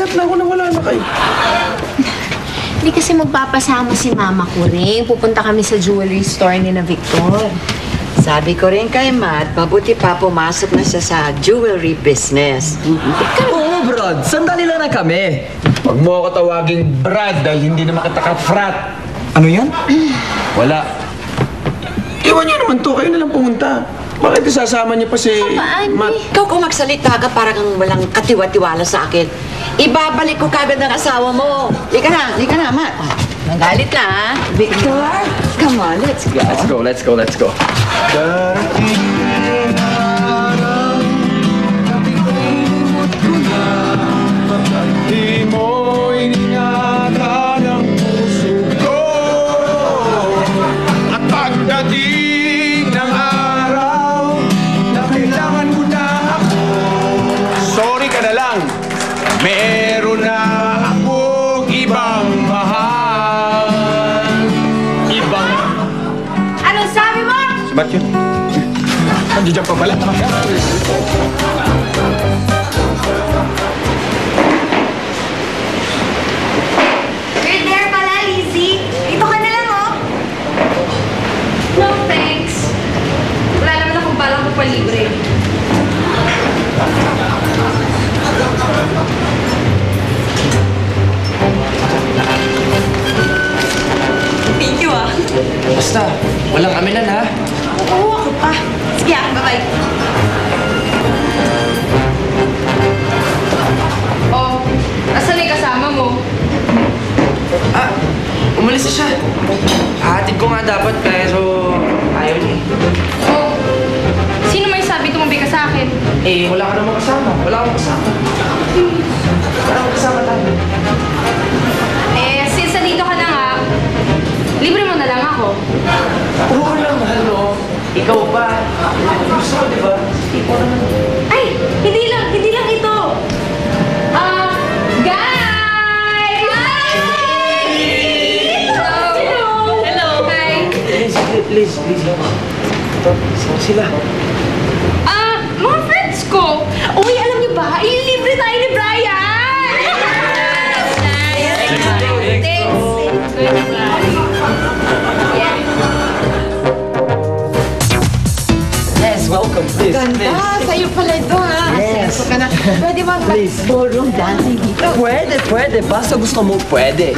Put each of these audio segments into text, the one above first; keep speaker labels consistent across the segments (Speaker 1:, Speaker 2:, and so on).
Speaker 1: nagulat na ako na wala na kayo.
Speaker 2: Hindi kasi magpapasama si Mama ko rin. Pupunta kami sa jewelry store ni na Victor.
Speaker 3: Sabi ko rin kay Matt, mabuti pa pumasok na siya sa jewelry business.
Speaker 4: Oo, Brad. Sandali lang na kami.
Speaker 1: Huwag mo ako tawaging Brad dahil hindi naman kita ka-frat.
Speaker 4: Ano yan?
Speaker 1: Wala. Iwan niyo naman to. Kayo na lang pumunta. Bakit isasama niyo pa si Matt?
Speaker 3: Ikaw kung magsalita ka parang walang katiwa-tiwala sa akin. Ibabalik ko kagad ng asawa mo. Lika na, Matt.
Speaker 2: Nagalit na, ha?
Speaker 3: Victor, come on, let's go.
Speaker 4: Let's go.
Speaker 1: Di mo iningatan ang puso ko. At pagdating ng araw na kailangan mo na ako, sorry ka na lang, meron na akong ibang mahal.
Speaker 2: Anong sabi mo?
Speaker 1: Ba't yun? Nandiyan pa pala.
Speaker 2: You're there pala, Lizzie. Dito ka na lang, oh.
Speaker 5: No, thanks. Wala naman akong balang magpalibre.
Speaker 2: Thank you, ah.
Speaker 4: Basta, walang aminan ha.
Speaker 2: Oo, ako pa. Sige, ah. Bye-bye.
Speaker 5: Oh, asan yung kasama mo?
Speaker 4: Ah, umalis na siya. Hatid ko nga dapat, pero ayaw niya.
Speaker 5: Oh, sino may sabi tumabi ka sa akin?
Speaker 4: Eh, wala ka namang kasama. Wala akong kasama. Wala akong kasama tayo.
Speaker 5: Eh, since nandito ka na nga, libre mo na lang ako.
Speaker 4: Oo lang, mahal mo. Ikaw ba? Gusto ko, di ba? Ikaw naman.
Speaker 5: Ay, hindi lang ito. Guys! Hello! Hi!
Speaker 4: Please. Saan sila?
Speaker 5: Mga friends ko! Uy, alam niyo ba? Ililibre tayo ni Brian!
Speaker 4: Yes, welcome. Please.
Speaker 3: Ganda, sa'yo pala ito, ha?
Speaker 4: Yes.
Speaker 3: Asenso ka na. Pwede bang ballroom dancing dito?
Speaker 4: Pwede. Basta gusto mo, pwede.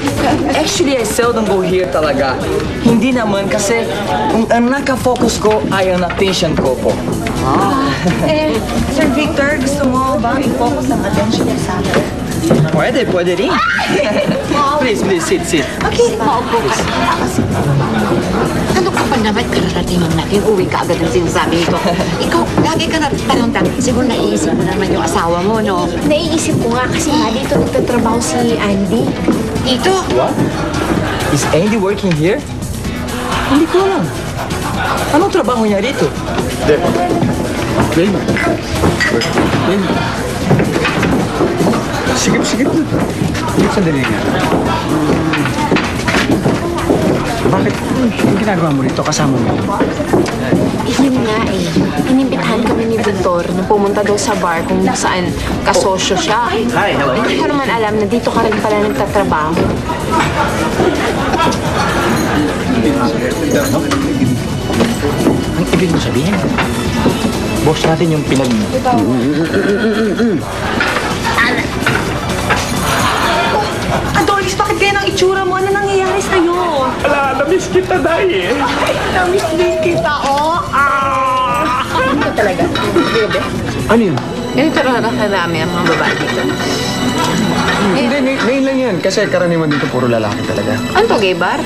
Speaker 4: Actually, I seldom go here talaga. Hindi naman kasi ang naka-focus ko ay ang attention ko po.
Speaker 3: Sir Victor, gusto mo ba i-focus ang attention niya sa akin?
Speaker 4: Pwede rin. Please, sit.
Speaker 3: Okay, maupo ka. Ano ka pa naman? Kararating natin. Uwi ka agad ang sinasabi ito. Ikaw, lagi ka na tanong-tanong. Siguro naiisip mo naman yung asawa mo, no?
Speaker 2: Naiisip ko nga kasi nga dito nagtatrabaho si Andy.
Speaker 3: Dito?
Speaker 4: What? Is Andy working here? Hindi ko alam. Anong trabaho niya dito?
Speaker 1: Babe. Sigip na. Sigip sandali nga. Bakit? Yung ginagawa mo rito? Kasama mo?
Speaker 2: Yun nga eh. Inimbitahan kami ni Victor na pumunta daw sa bar kung saan kasosyo siya.
Speaker 4: Hi, hello.
Speaker 2: Hindi ko naman alam na dito ka rin pala nagtatrabaho.
Speaker 4: Ang ibig mo sabihin? Boss natin yung pinag...
Speaker 2: Adolis, bakit ganyan ang itsura mo? Ano nangyayari sa'yo?
Speaker 1: Ala, na-miss kita dahil.
Speaker 2: Namiss din kita, oh. Ano talaga? Bebe?
Speaker 1: Ano yun?
Speaker 2: Ganito na nakarami ang mga babae dito.
Speaker 1: Hindi, ngayon lang yan. Kasi karaniwan dito puro lalaki talaga.
Speaker 2: Ano to, gay bar?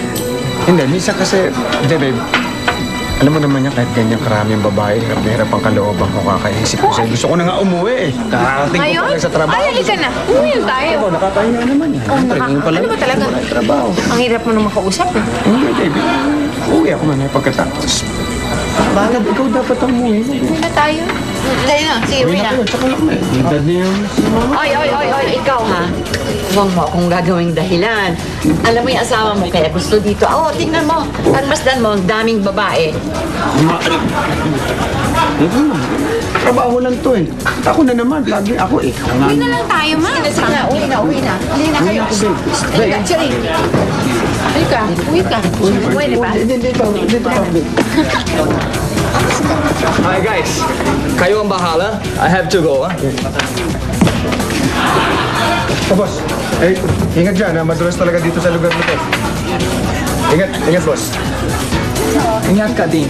Speaker 1: Hindi, minsan kasi, hindi babe, alam mo naman yan, kahit ganyan karami ang babae, hirap ang kalooban ko kakaisip ko sa'yo. Gusto ko na nga umuwi eh. Kakarating ko pa lang sa trabaho.
Speaker 2: Ay, halika na. Umuwi na tayo.
Speaker 1: Ako, nakakahiya naman yan.
Speaker 2: Ano ba talaga?
Speaker 1: Trabaho.
Speaker 2: Ang hirap mo na makausap eh.
Speaker 1: Hindi, baby. Uwi ako na pagkatapos. Bakit ikaw dapat ang umuwi?
Speaker 2: Uwi na tayo. Dahil na, sige, uwi na.
Speaker 1: Tsaka lang may edad niya yung...
Speaker 3: Oy, ikaw ha. Huwag mo akong gagawing dahilan. Alam mo yung asawa mo, kaya gusto dito. Oo, tingnan mo. Pagmasdan mo, ang daming babae.
Speaker 1: Trabaho lang to eh. Ako na naman, lagi ako eh.
Speaker 2: Uwi na lang tayo, ma.
Speaker 3: Sige na, uwi
Speaker 2: na. Halika na kayo. Halika, Cherry. Halika, uwi ka. Pwede ba?
Speaker 4: Hi guys, kayo ang bahala. I have to go, ha?
Speaker 1: Oh, boss. Eh, ingat dyan ha. Madulas talaga dito sa lugar na to. Ingat, boss.
Speaker 4: Ingat ka din.